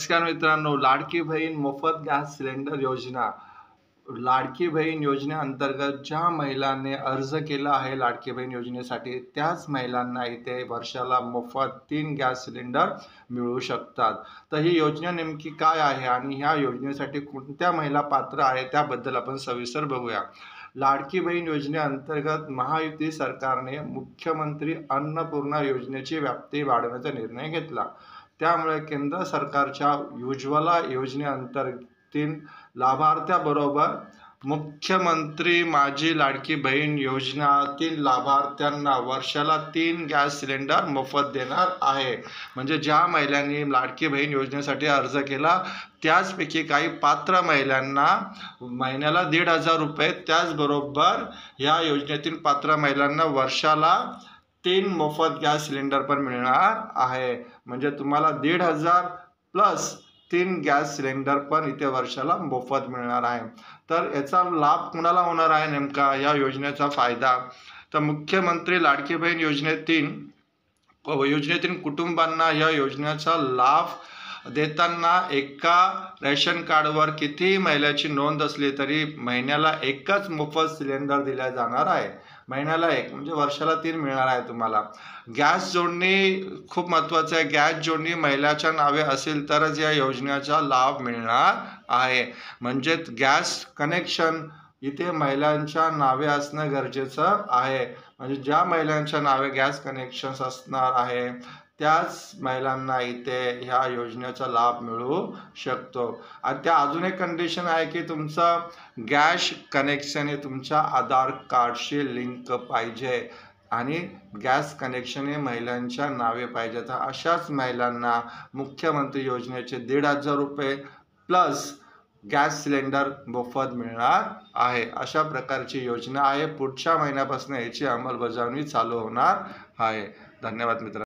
नमस्कार मित्रांनो, लाडकी बहीण मोफत गॅस सिलेंडर योजना. लाडकी बहीण योजनेअंतर्गत ज्या महिलांनी अर्ज केला आहे लाडकी बहीण योजनेसाठी, त्याच महिलांना इथे वर्षाला मोफत 3 गॅस सिलेंडर मिळू शकतात. तर ही योजना नेमकी काय आहे आणि ह्या योजनेसाठी कोणत्या महिला पात्र आहे त्याबद्दल आपण सविस्तर बघूया. लाडकी बहीण योजनेअंतर्गत महायुती सरकारने मुख्यमंत्री अन्नपूर्णा योजनेची व्याप्ती वाढवण्याचा निर्णय घेतला. त्यामुळे केंद्र सरकारच्या उज्ज्वला योजनेअंतर्गत लाभार्थ्याबरोबर मुख्यमंत्री माझी लाडकी बहीण योजनातील लाभार्थ्यांना वर्षाला 3 गॅस सिलेंडर मोफत देणार आहे. म्हणजे ज्या महिलांनी लाडकी बहीण योजनेसाठी अर्ज केला त्याचपैकी काही पात्र महिलांना महिन्याला 1,500 रुपये, त्याचबरोबर या योजनेतील पात्र महिलांना वर्षाला 3 मोफत गॅस सिलेंडर पण मिळणार आहे. म्हणजे तुम्हाला 1,500 प्लस 3 गॅस सिलेंडर पण इथे वर्षाला मोफत मिळणार आहे. तर याचा लाभ कुणाला होणार आहे नेमका या योजनेचा फायदा? तर मुख्यमंत्री लाडकी बहीण योजनेतील कुटुंबांना या योजनेचा लाभ देताना एका रेशन कार्डवर कितीही महिन्याची नोंद असली तरी महिन्याला एकच मोफत सिलेंडर दिला जाणार आहे. महिन्याला एक म्हणजे वर्षाला 3 मिळणार आहे तुम्हाला. गॅस जोडणी खूप महत्त्वाचं आहे. गॅस जोडणी महिलाच्या नावे असेल तरच या योजनेचा लाभ मिळणार आहे. म्हणजे गॅस कनेक्शन इथे महिलांच्या नावे असणं गरजेचं आहे. म्हणजे ज्या महिलांच्या नावे गॅस कनेक्शन्स असणार आहे त्याच महिलांना इथे ह्या योजनेचा लाभ मिळू शकतो. आणि त्या अजून एक कंडिशन आहे की तुमचं गॅस कनेक्शन हे तुमच्या आधार कार्डशी लिंक पाहिजे आणि गॅस कनेक्शन हे महिलांच्या नावे पाहिजे. तर अशाच महिलांना मुख्यमंत्री योजनेचे 1,500 रुपये प्लस गॅस सिलेंडर मोफत मिळणार आहे. अशा प्रकारची योजना आहे. पुढच्या महिन्यापासून याची अंमलबजावणी चालू होणार आहे. धन्यवाद मित्रांनो.